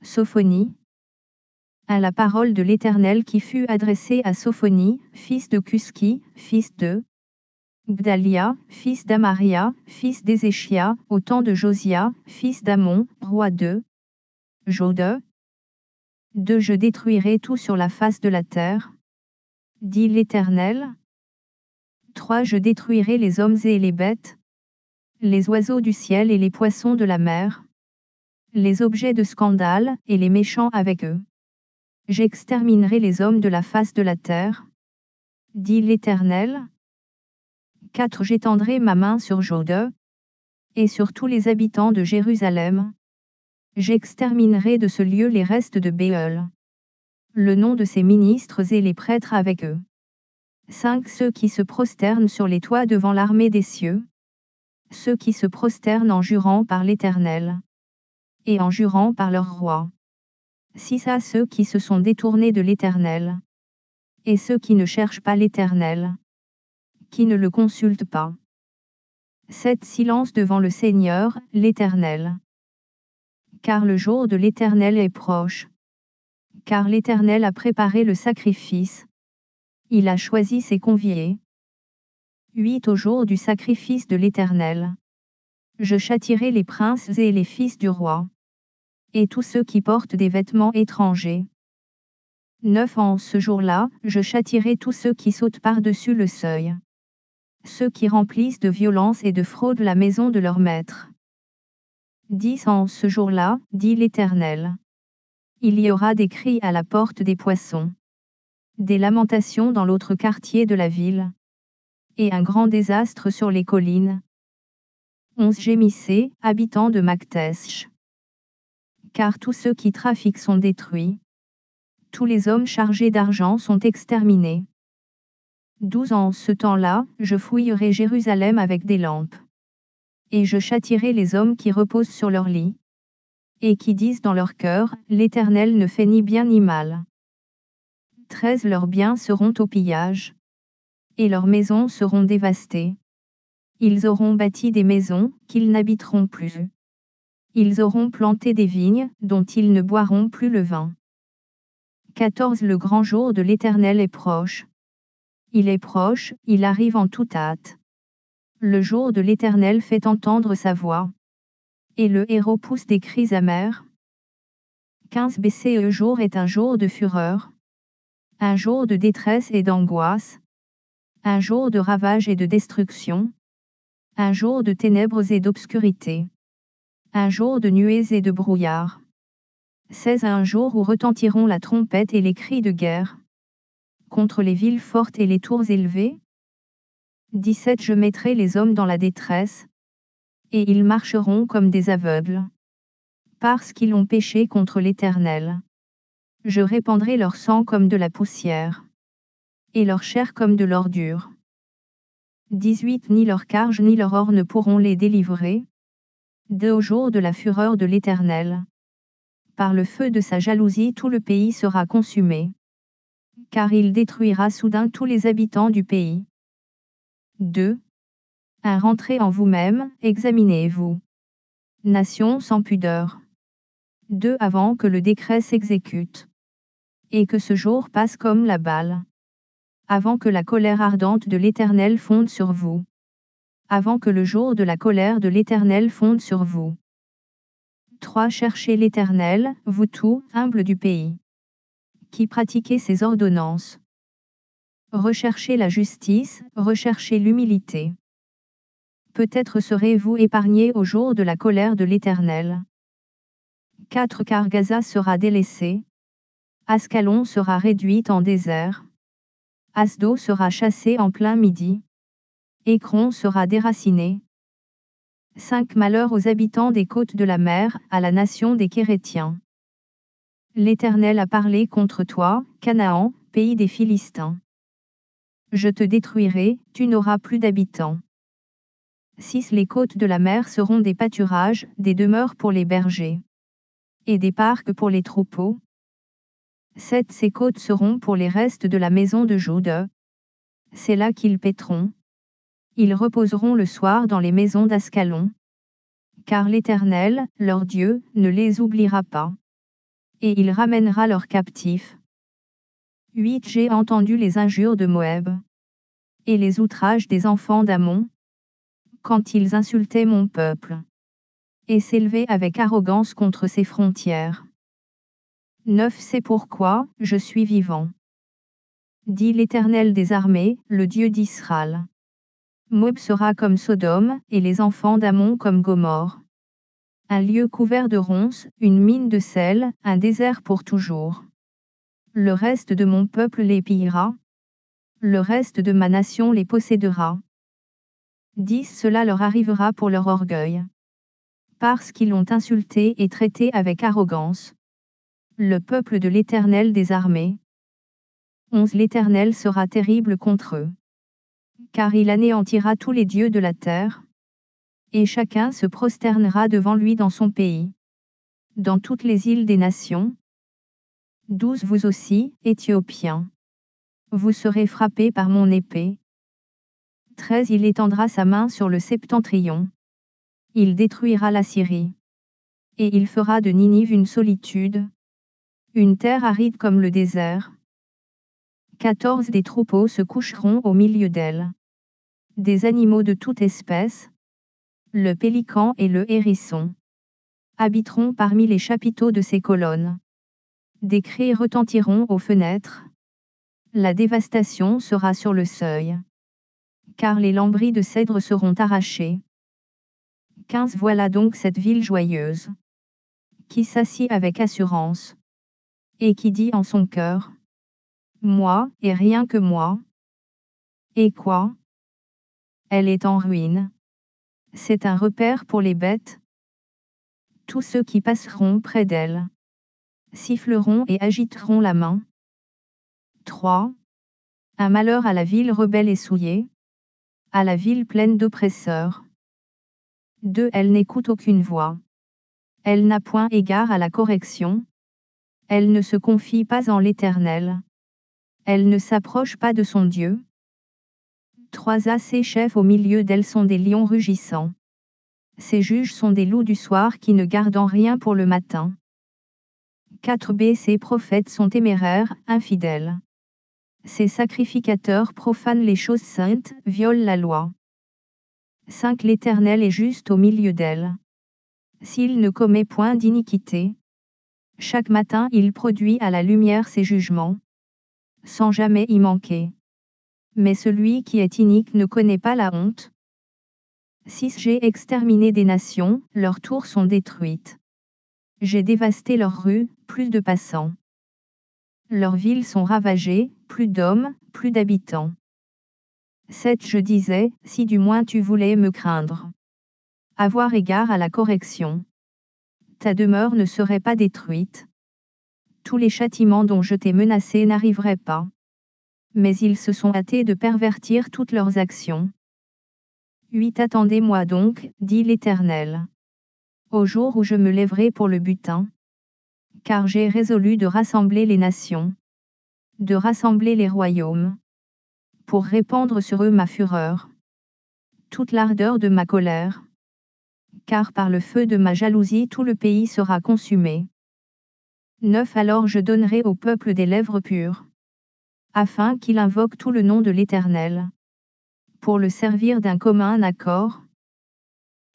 Sophonie. À la parole de l'Éternel qui fut adressée à Sophonie, fils de Cuski, fils de Bdalia, fils d'Amaria, fils d'Ézéchia, au temps de Josia, fils d'Amon, roi de Jode. 2. Je détruirai tout sur la face de la terre, dit l'Éternel. 3. Je détruirai les hommes et les bêtes, les oiseaux du ciel et les poissons de la mer, les objets de scandale, et les méchants avec eux. J'exterminerai les hommes de la face de la terre, dit l'Éternel. 4. J'étendrai ma main sur Jode, et sur tous les habitants de Jérusalem. J'exterminerai de ce lieu les restes de Béol, le nom de ses ministres et les prêtres avec eux. 5. Ceux qui se prosternent sur les toits devant l'armée des cieux, ceux qui se prosternent en jurant par l'Éternel, et en jurant par leur roi. 6. À ceux qui se sont détournés de l'Éternel, et ceux qui ne cherchent pas l'Éternel, qui ne le consultent pas. 7. Silence devant le Seigneur, l'Éternel. Car le jour de l'Éternel est proche. Car l'Éternel a préparé le sacrifice. Il a choisi ses conviés. 8. Au jour du sacrifice de l'Éternel, je châtierai les princes et les fils du roi, et tous ceux qui portent des vêtements étrangers. 9. En ce jour-là, je châtierai tous ceux qui sautent par-dessus le seuil, ceux qui remplissent de violence et de fraude la maison de leur maître. 10. En ce jour-là, dit l'Éternel, il y aura des cris à la porte des poissons, des lamentations dans l'autre quartier de la ville, et un grand désastre sur les collines. 11. Gémissez, habitants de Maktesh, car tous ceux qui trafiquent sont détruits. Tous les hommes chargés d'argent sont exterminés. 12. En ce temps-là, je fouillerai Jérusalem avec des lampes, et je châtierai les hommes qui reposent sur leur lit, et qui disent dans leur cœur, l'Éternel ne fait ni bien ni mal. 13. Leurs biens seront au pillage, et leurs maisons seront dévastées. Ils auront bâti des maisons, qu'ils n'habiteront plus. Ils auront planté des vignes, dont ils ne boiront plus le vin. 14. Le grand jour de l'Éternel est proche. Il est proche, il arrive en toute hâte. Le jour de l'Éternel fait entendre sa voix, et le héros pousse des cris amers. 15. Ce jour est un jour de fureur, un jour de détresse et d'angoisse, un jour de ravage et de destruction, un jour de ténèbres et d'obscurité, un jour de nuées et de brouillard. 16. Un jour où retentiront la trompette et les cris de guerre, contre les villes fortes et les tours élevées. 17. Je mettrai les hommes dans la détresse, et ils marcheront comme des aveugles, parce qu'ils ont péché contre l'Éternel. Je répandrai leur sang comme de la poussière, et leur chair comme de l'ordure. 18. Ni leur carge ni leur or ne pourront les délivrer, au jour de la fureur de l'Éternel. Par le feu de sa jalousie tout le pays sera consumé, car il détruira soudain tous les habitants du pays. 2. Rentrez en vous-même, examinez-vous. Nation sans pudeur. 2. Avant que le décret s'exécute, et que ce jour passe comme la balle. Avant que la colère ardente de l'Éternel fonde sur vous. Avant que le jour de la colère de l'Éternel fonde sur vous. 3. Cherchez l'Éternel, vous tous, humbles du pays, qui pratiquez ses ordonnances. Recherchez la justice, recherchez l'humilité. Peut-être serez-vous épargnés au jour de la colère de l'Éternel. 4. Car Gaza sera délaissée, Ascalon sera réduite en désert, Asdo sera chassé en plein midi, Écron sera déraciné. 5. Malheur aux habitants des côtes de la mer, à la nation des Kérétiens. L'Éternel a parlé contre toi, Canaan, pays des Philistins. Je te détruirai, tu n'auras plus d'habitants. 6. Les côtes de la mer seront des pâturages, des demeures pour les bergers, et des parcs pour les troupeaux. 7. Ces côtes seront pour les restes de la maison de Juda. C'est là qu'ils paîtront. Ils reposeront le soir dans les maisons d'Ascalon. Car l'Éternel, leur Dieu, ne les oubliera pas. et il ramènera leurs captifs. 8. J'ai entendu les injures de Moab et les outrages des enfants d'Ammon, quand ils insultaient mon peuple, et s'élevaient avec arrogance contre ses frontières. 9. C'est pourquoi je suis vivant, dit l'Éternel des armées, le Dieu d'Israël. Moab sera comme Sodome, et les enfants d'Ammon comme Gomorrhe. Un lieu couvert de ronces, une mine de sel, un désert pour toujours. Le reste de mon peuple les pillera. Le reste de ma nation les possédera. 10. Cela leur arrivera pour leur orgueil, parce qu'ils l'ont insulté et traité avec arrogance. Le peuple de l'Éternel des armées. 11. L'Éternel sera terrible contre eux, car il anéantira tous les dieux de la terre, et chacun se prosternera devant lui dans son pays, dans toutes les îles des nations. 12. Vous aussi, Éthiopiens, vous serez frappés par mon épée. 13. Il étendra sa main sur le septentrion. Il détruira la Syrie. Et il fera de Ninive une solitude, une terre aride comme le désert. 14. Des troupeaux se coucheront au milieu d'elle. Des animaux de toute espèce, le pélican et le hérisson, habiteront parmi les chapiteaux de ses colonnes. Des cris retentiront aux fenêtres. La dévastation sera sur le seuil, car les lambris de cèdre seront arrachés. 15. Voilà donc cette ville joyeuse, qui s'assit avec assurance, et qui dit en son cœur: moi, et rien que moi. Et quoi? Elle est en ruine. C'est un repère pour les bêtes. Tous ceux qui passeront près d'elle siffleront et agiteront la main. 3. Un malheur à la ville rebelle et souillée, à la ville pleine d'oppresseurs. 2. Elle n'écoute aucune voix. Elle n'a point égard à la correction. Elle ne se confie pas en l'Éternel. Elle ne s'approche pas de son Dieu. 3. Ses chefs au milieu d'elle sont des lions rugissants. Ses juges sont des loups du soir qui ne gardent rien pour le matin. 4. Ses prophètes sont téméraires, infidèles. Ses sacrificateurs profanent les choses saintes, violent la loi. 5. L'Éternel est juste au milieu d'elle. S'il ne commet point d'iniquité, chaque matin il produit à la lumière ses jugements, sans jamais y manquer. Mais celui qui est inique ne connaît pas la honte. 6. J'ai exterminé des nations, leurs tours sont détruites. J'ai dévasté leurs rues, plus de passants. Leurs villes sont ravagées, plus d'hommes, plus d'habitants. 7. Je disais, si du moins tu voulais me craindre, avoir égard à la correction, ta demeure ne serait pas détruite. Tous les châtiments dont je t'ai menacé n'arriveraient pas. Mais ils se sont hâtés de pervertir toutes leurs actions. 8. Attendez-moi donc, dit l'Éternel, au jour où je me lèverai pour le butin, car j'ai résolu de rassembler les nations, de rassembler les royaumes, pour répandre sur eux ma fureur, toute l'ardeur de ma colère, car par le feu de ma jalousie tout le pays sera consumé. 9. Alors je donnerai au peuple des lèvres pures, afin qu'il invoque tout le nom de l'Éternel, pour le servir d'un commun accord.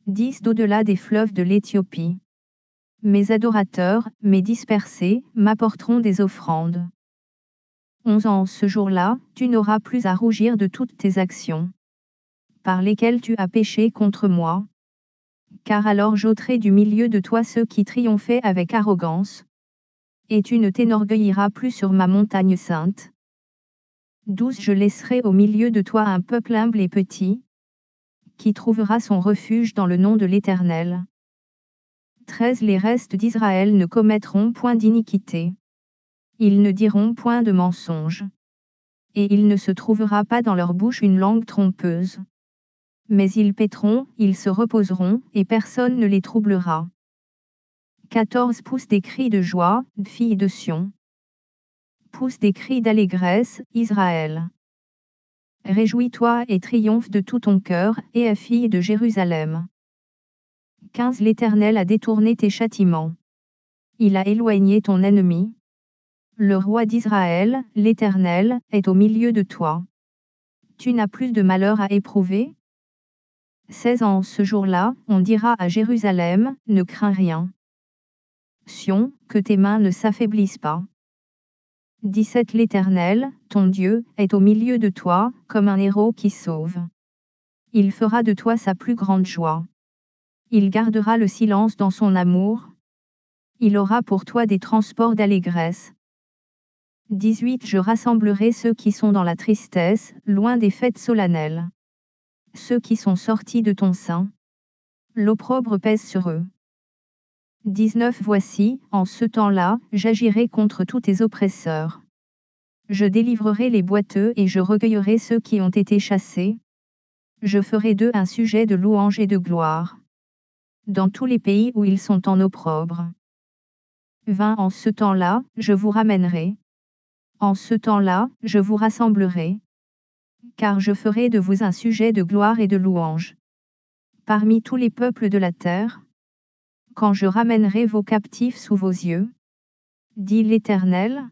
10. D'au-delà des fleuves de l'Éthiopie, mes adorateurs, mes dispersés, m'apporteront des offrandes. 11. En ce jour-là, tu n'auras plus à rougir de toutes tes actions, par lesquelles tu as péché contre moi. Car alors j'ôterai du milieu de toi ceux qui triomphaient avec arrogance, et tu ne t'énorgueilliras plus sur ma montagne sainte. 12. Je laisserai au milieu de toi un peuple humble et petit, qui trouvera son refuge dans le nom de l'Éternel. 13. Les restes d'Israël ne commettront point d'iniquité. Ils ne diront point de mensonge. Et il ne se trouvera pas dans leur bouche une langue trompeuse. Mais ils paîtront, ils se reposeront, et personne ne les troublera. 14. Pousse des cris de joie, fille de Sion. Pousse des cris d'allégresse, Israël. Réjouis-toi et triomphe de tout ton cœur, et fille de Jérusalem. 15. L'Éternel a détourné tes châtiments. Il a éloigné ton ennemi. Le roi d'Israël, l'Éternel, est au milieu de toi. Tu n'as plus de malheur à éprouver? 16 En ce jour-là, on dira à Jérusalem, ne crains rien. Sion, que tes mains ne s'affaiblissent pas. 17 L'Éternel, ton Dieu, est au milieu de toi, comme un héros qui sauve. Il fera de toi sa plus grande joie. Il gardera le silence dans son amour. Il aura pour toi des transports d'allégresse. 18 Je rassemblerai ceux qui sont dans la tristesse, loin des fêtes solennelles. Ceux qui sont sortis de ton sein. L'opprobre pèse sur eux. 19 Voici, en ce temps-là, j'agirai contre tous tes oppresseurs. Je délivrerai les boiteux et je recueillerai ceux qui ont été chassés. Je ferai d'eux un sujet de louange et de gloire. Dans tous les pays où ils sont en opprobre. 20 En ce temps-là, je vous ramènerai. En ce temps-là, je vous rassemblerai. Car je ferai de vous un sujet de gloire et de louange. Parmi tous les peuples de la terre. Quand je ramènerai vos captifs sous vos yeux. Dit l'Éternel.